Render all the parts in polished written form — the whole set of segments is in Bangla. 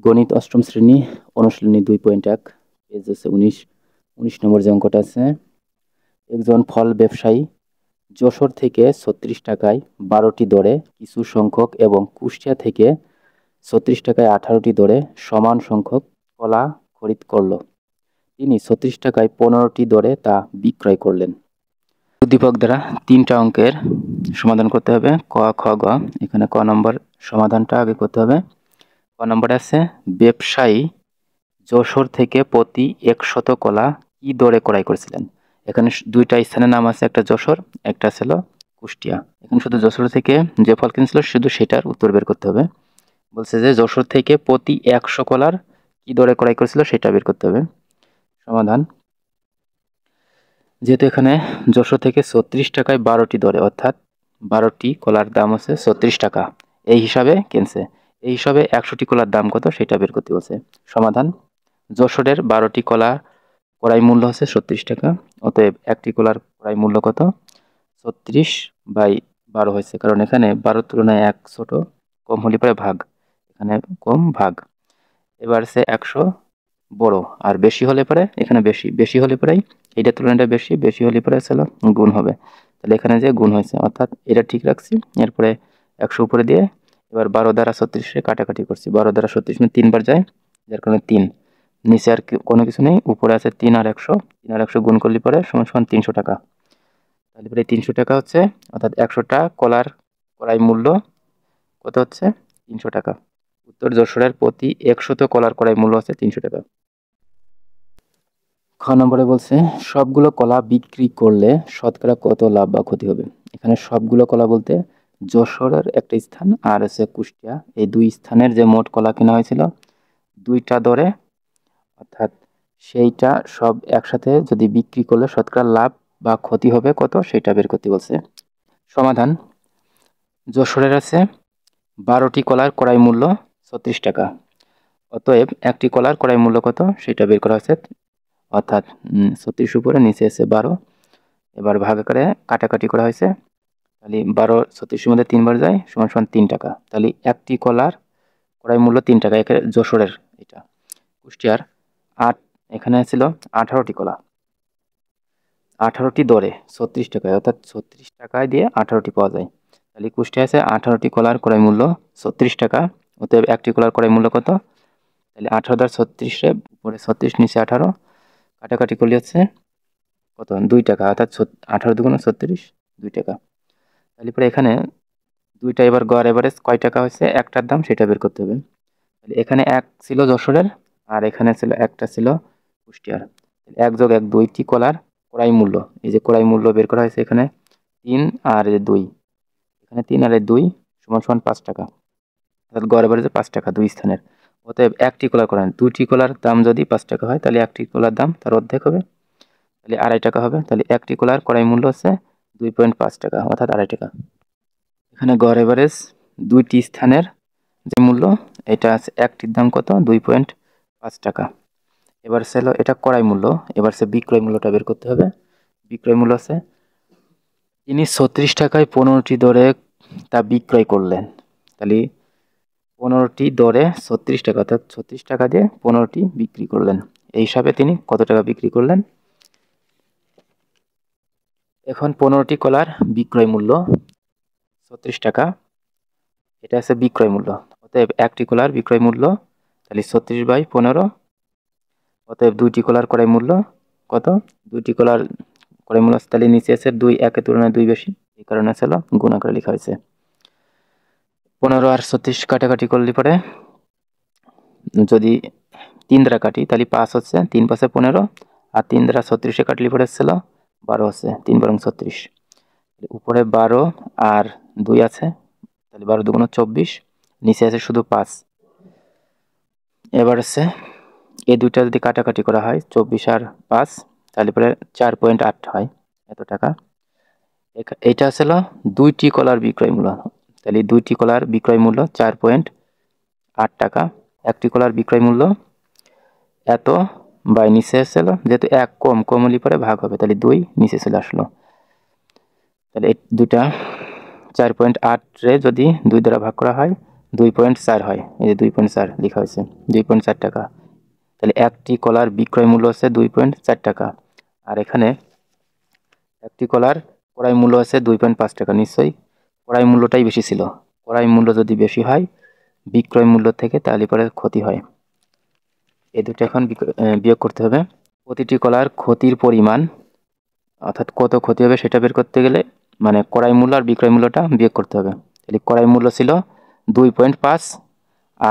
গণিত অষ্টম শ্রেণী অনুশীলনী 2.1 পেজ আছে 19 নম্বর যে অঙ্কটা আছে। একজন ফল ব্যবসায়ী যশোর থেকে 36 টাকায় 12টি দরে কিছু সংখ্যক এবং কুষ্টিয়া থেকে 36 টাকায় 18টি দরে সমান সংখ্যক কলা খরিদ করল। তিনি 36 টাকায় 15টি দরে তা বিক্রয় করলেন। উদ্দীপক দ্বারা 3টা অঙ্কের সমাধান করতে হবে, ক, খ, গ। এখানে ক নম্বর সমাধানটা আগে করতে হবে। ক নম্বরে আছে ব্যবসায়ী যশোর থেকে প্রতি 100 কলা কি দরে ক্রয় করেছিলেন। এখানে দুইটা স্থানের নাম আছে, একটা যশোর, একটা ছিল কুষ্টিয়া। এখানে শুধু যশোর থেকে যে ফল কিনছিল শুধু সেটার উত্তর বের করতে হবে। বলছে যে যশোর থেকে প্রতি 100 কলার কি দরে ক্রয় করেছিল সেটা বের করতে হবে। সমাধান, যেহেতু এখানে যশোর থেকে 36 টাকায় 12টি দরে, অর্থাৎ 12টি কলার দাম হচ্ছে 36 টাকা, এই হিসাবে কিনছে। এই হিসাবে 100টি কলার দাম কত সেটা বের করতে বলছে। সমাধান, যশোরের 12টি কলা ক্রয় মূল্য হচ্ছে 36 টাকা, অতএব একটি কলার ক্রয় মূল্য কত? 36/12 হয়েছে, কারণ এখানে 12 তুলনায় 1 ছোট, কম হলে পরে ভাগ, এখানে কম ভাগ। এবার সে 100 বড়, আর বেশি হলে পরে এখানে বেশি হলে পরে এইটা তুলনাটা বেশি হলে পরে ছিল গুণ হবে। তাহলে এখানে যে গুণ হয়েছে, অর্থাৎ এটা ঠিক রাখছি। এরপরে 100 উপরে দিয়ে এবার 12 দ্বারা 36 কাটাকাটি করছি। 12 দ্বারা 36 3বার যায়, যার কারণে 3। নিচে আর কোনো কিছু নেই, উপরে আছে 3 আর 100। 3 আর 100 গুণ করলে পরে সমান সমান 300 টাকা। তাহলে পরে 300 টাকা হচ্ছে, অর্থাৎ 100টা কলার ক্রয় মূল্য কত হচ্ছে? 300 টাকা। উত্তর, যশোরের প্রতি 100 কলার ক্রয় মূল্য হচ্ছে 300 টাকা। খ নম্বরে বলছে সবগুলো কলা বিক্রি করলে শতকরা কত লাভ বা ক্ষতি হবে। এখানে সবগুলো কলা বলতে যশোরের একটা স্থান আর আছে কুষ্টিয়া, এই দুই স্থানের যে মোট কলা কেনা হয়েছিল দুইটা দরে, অর্থাৎ সেইটা সব একসাথে যদি বিক্রি করলে শতকরা লাভ বা ক্ষতি হবে কত সেটা বের করতে বলছে। সমাধান, যশোরের আছে 12টি কলার ক্রয় মূল্য 36 টাকা, অতএব একটি কলার ক্রয় মূল্য কত সেটা বের করা হয়েছে, অর্থাৎ 36 উপরে নিচে আছে 12, এবার ভাগ করে কাটাকাটি করা হয়েছে। তাহলে 12 36-এর মধ্যে 3বার যায়, সমান সমান 3 টাকা। তাহলে একটি কলার ক্রয় মূল্য 3 টাকা, এখানে যশোরের এটা। কুষ্টিয়ার 8, এখানে ছিল 18টি কলা, 18টি দরে 36 টাকায়, অর্থাৎ 36 টাকায় দিয়ে 18টি পাওয়া যায়। তাহলে কুষ্টিয়া আছে 18টি কলার ক্রয় মূল্য 36 টাকা, অতএব একটি কলার ক্রয় মূল্য কত? তাহলে 18 দ্বারা 36-এর উপরে 36, নিচে 18, কাটাকাটি করলে হচ্ছে কত? 2 টাকা, অর্থাৎ 18 দুগুণ 36, 2 টাকা। তাহলে পরে এখানে দুইটা এবার গড় এভারেজ কয় টাকা হয়েছে একটার দাম সেটা বের করতে হবে। তাহলে এখানে 1 ছিল যশোরের, আর এখানে ছিল একটা ছিল কুষ্টিয়ার। 1 যোগ 1 2টি কলার ক্রয় মূল্য, এই যে ক্রয় মূল্য বের করা হয়েছে এখানে 3 আর 2, এখানে 3 আর 2 সমান সমান 5 টাকা, অর্থাৎ গড় এভারেজে 5 টাকা দুই স্থানের। অতএব একটি কলার ক্রয়, 2টি কলার দাম যদি 5 টাকা হয় তাহলে একটি কলার দাম তার অর্ধেক হবে, তাহলে 2.5 টাকা হবে। তাহলে একটি কলার ক্রয় মূল্য হচ্ছে 2.5 টাকা, অর্থাৎ 2.5 টাকা। এখানে গড় এভারেজ দুইটি স্থানের যে মূল্য এটা আছে, একটির দাম কত? 2.5 টাকা। এবার ছিল এটা ক্রয় মূল্য, এবার সে বিক্রয় মূল্যটা বের করতে হবে। বিক্রয় মূল্য আছে, তিনি 36 টাকায় 15টি দরে তা বিক্রয় করলেন। তাহলে 15টি দরে 36 টাকা, অর্থাৎ 36 টাকা দিয়ে 15টি বিক্রি করলেন। এই হিসাবে তিনি কত টাকা বিক্রি করলেন? এখন 15টি কলার বিক্রয় মূল্য 36 টাকা, এটা আছে বিক্রয় মূল্য। অতএব একটি কলার বিক্রয় মূল্য, তাহলে 36/15, অতএব 2টি কলার ক্রয় মূল্য কত? 2টি কলার ক্রয় মূল্য, তাহলে নিচে আছে 2, 1-এর তুলনায় 2 বেশি, এই কারণে ছিল গুণ আকারে লেখা হয়েছে। 15 আর 36 কাটাকাটি করলে পরে যদি 3 দ্বারা কাটি তাহলে 5 হচ্ছে, 3 5 15, আর 3 দ্বারা 36-এ কাটলে পরে ছিল 12 হচ্ছে, 3 বরং 36, উপরে 12 আর 2 আছে, তাহলে 12 দুগুণ 24, নিচে আছে শুধু 5। এবার হচ্ছে এই দুইটা যদি কাটাকাটি করা হয় 24 আর 5, তাহলে পরে 4.8 হয়, এত টাকা। এটা ছিল 2টি কলার বিক্রয় মূল্য, তাহলে 2টি কলার বিক্রয় মূল্য 4.8 টাকা। একটি কলার বিক্রয় মূল্য এত, বাই নিচে ছিল, যেহেতু 1 কম হলে পরে ভাগ হবে, তাহলে 2 নিচে চলে আসলো। তাহলে এই দুটা 4.8 রে যদি 2 দ্বারা ভাগ করা হয় 2.4 হয়, এই যে 2.4 লেখা হয়েছে, 2.4 টাকা। তাহলে একটি কলার বিক্রয় মূল্য হচ্ছে 2.4 টাকা। আর এখানে একটি কলার ক্রয় মূল্য আছে 2.5 টাকা। নিশ্চয়ই ক্রয় মূল্যটাই বেশি ছিল। ক্রয় মূল্য যদি বেশি হয় বিক্রয় মূল্য থেকে, তাহলে পরে ক্ষতি হয়। এই দুটো এখন বিয়োগ করতে হবে। প্রতিটি কলার ক্ষতির পরিমাণ, অর্থাৎ কত ক্ষতি হবে সেটা বের করতে গেলে মানে ক্রয় মূল্য আর বিক্রয় মূল্যটা বিয়োগ করতে হবে। তাহলে ক্রয় মূল্য ছিল 2.5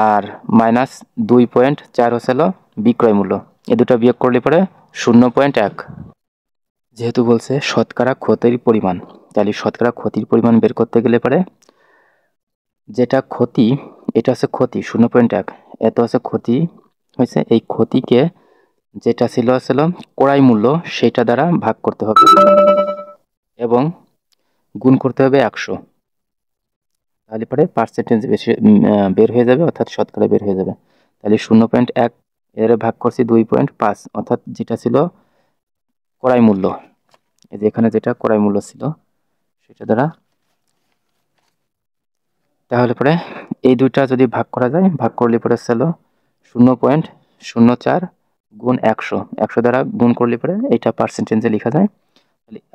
আর মাইনাস 2.4 হচ্ছিল বিক্রয় মূল্য। এই দুটো বিয়োগ করলে পরে 0.1। যেহেতু বলছে শতকরা ক্ষতির পরিমাণ, তাহলে শতকরা ক্ষতির পরিমাণ বের করতে গেলে পরে যেটা ক্ষতি, এটা হচ্ছে ক্ষতি 0.1, এত হচ্ছে ক্ষতি হয়েছে। এই ক্ষতিকে যেটা ছিল ক্রয় মূল্য সেটা দ্বারা ভাগ করতে হবে এবং গুণ করতে হবে 100। তাহলে পরে পার্সেন্টেজ বেশি বের হয়ে যাবে, অর্থাৎ শতকরা বের হয়ে যাবে। তাহলে 0.1 এর ভাগ করছি 2.5, অর্থাৎ যেটা ছিল ক্রয় মূল্য, এই যে এখানে যেটা ক্রয় মূল্য ছিল সেটা দ্বারা। তাহলে পরে এই দুইটা যদি ভাগ করা যায়, ভাগ করলে পরে ছিল 0.04 গুণ 100 দ্বারা গুণ করলে পরে এটা পার্সেন্টেজে লেখা যায়।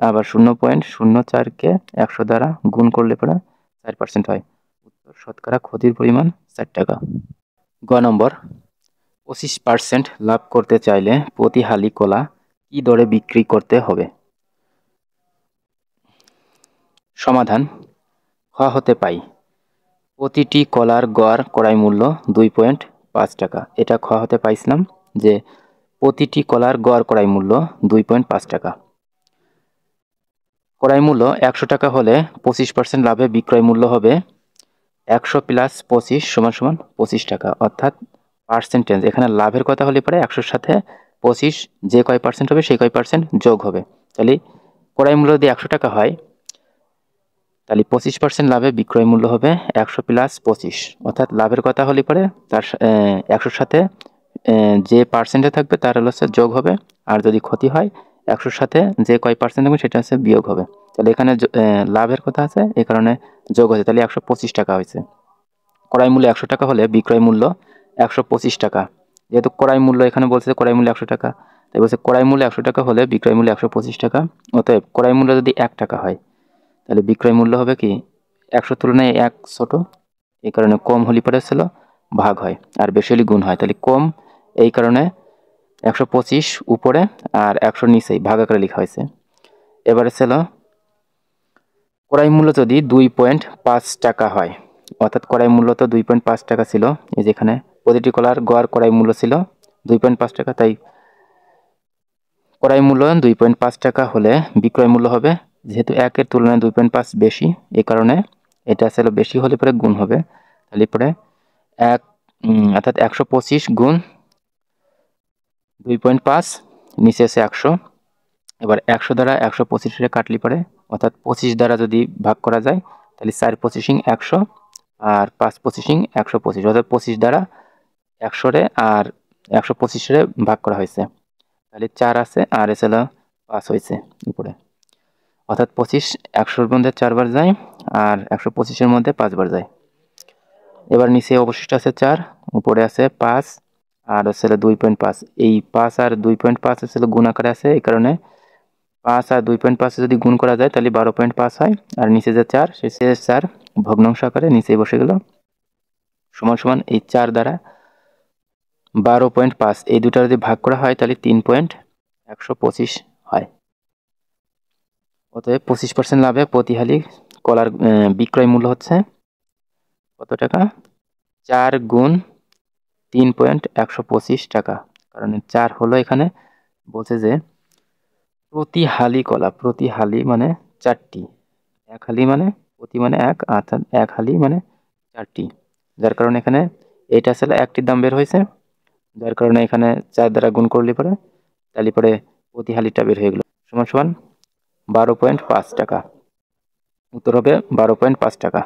আবার 0.04 কে 100 দ্বারা গুণ করলে পরে 4% হয়। উত্তর শতকরা ক্ষতির পরিমাণ 4 টাকা। গ নম্বর, 25% লাভ করতে চাইলে প্রতি হালি কলা কি দরে বিক্রি করতে হবে? সমাধান। খ হতে পাই প্রতিটি কলার গড় ক্রয় মূল্য 2.5 টাকা। এটা খ হতে পাইছিলাম যে প্রতিটি কলার গড় ক্রয় মূল্য 2.5 টাকা। ক্রয় মূল্য 100 টাকা হলে 25% লাভে বিক্রয় মূল্য হবে 100 প্লাস 25 সমান সমান 25 টাকা। অর্থাৎ পার্সেন্টেজ, এখানে লাভের কথা হলে পরে 100-র সাথে 25 যে কয় পার্সেন্ট হবে সেই কয় পার্সেন্ট যোগ হবে। তাহলে ক্রয় মূল্য যদি 100 টাকা হয়, তাহলে 25% লাভে বিক্রয় মূল্য হবে 100 প্লাস 25। অর্থাৎ লাভের কথা হলে পরে তার 100-র সাথে যে পার্সেন্টে থাকবে তার হচ্ছে যোগ হবে, আর যদি ক্ষতি হয় 100-র সাথে যে কয় পার্সেন্ট থাকবে সেটা হচ্ছে বিয়োগ হবে। তাহলে এখানে লাভের কথা আছে, এই কারণে যোগ হয়েছে, তাহলে 125 টাকা হয়েছে। ক্রয় মূল্য 100 টাকা হলে বিক্রয় মূল্য 125 টাকা। যেহেতু ক্রয় মূল্য এখানে বলছে ক্রয় মূল্য 100 টাকা, তাই বলছে ক্রয় মূল্য 100 টাকা হলে বিক্রয় মূল্য 125 টাকা। অতএব ক্রয় মূল্য যদি 1 টাকা হয় তাহলে বিক্রয় মূল্য হবে কি 100 তুলনায় 1 ছোট, এই কারণে কম হলে পরে ছিল ভাগ হয়, আর বেশি হলে গুণ হয়। তাহলে কম, এই কারণে 125 উপরে আর 100 নিচেই ভাগ আকারে লেখা হয়েছে। এবারে ছিল ক্রয় মূল্য যদি 2.5 টাকা হয়, অর্থাৎ ক্রয় মূল্য তো 2.5 টাকা ছিল, এই যেখানে প্রতিটি কলার গড় ক্রয় মূল্য ছিল 2.5 টাকা, তাই ক্রয় মূল্য 2.5 টাকা হলে বিক্রয় মূল্য হবে, যেহেতু 1-এর তুলনায় 2.5 বেশি, এই কারণে এটা ছিল বেশি হলে পরে গুণ হবে। তাহলে পরে অর্থাৎ 125 গুণ 2.5, নিচে আছে 100। এবার 100 দ্বারা 125 কাটলি পরে, অর্থাৎ 25 দ্বারা যদি ভাগ করা যায় তাহলে 4-25 100 আর 5-25 125, অর্থাৎ 25 দ্বারা 100 আর 125 ভাগ করা হয়েছে। তাহলে 4 আছে আর এসে 5 হয়েছে উপরে, অর্থাৎ 25 100-র মধ্যে 4 বার যায় আর 125-এর মধ্যে 5 বার যায়। এবার নিচে অবশিষ্ট আছে 4, উপরে আছে 5 আর হচ্ছে 2.5। এই 5 আর 2.5 হচ্ছে গুণ আকারে আছে, এই কারণে 5 আর 2.5 যদি গুণ করা যায় তাহলে 12.5 হয়, আর নিচে যে 4 সে 4 ভগ্নাংশ আকারে নিচেই বসে গেল, সমান সমান এই 4 দ্বারা 12.5 এই দুটো যদি ভাগ করা হয় তাহলে 3.125 হয়। অতএব 25% লাভে প্রতি হালি কলার বিক্রয় মূল্য হচ্ছে কত টাকা? 4 গুণ 3.125 টাকা। কারণ 4 হলো এখানে বলছে যে প্রতি হালি কলা, প্রতি হালি মানে 4টি, এক হালি মানে প্রতি মানে 1, অর্থাৎ এক হালি মানে 4টি, যার কারণে এখানে এটা ছিল একটির দাম বের হয়েছে, যার কারণে এখানে 4 দ্বারা গুণ করলে পরে তাহলে পরে প্রতি হালিটা বের হয়ে গেল, সমান সমান 12.5 টাকা। উত্তর হবে 12.5 টাকা।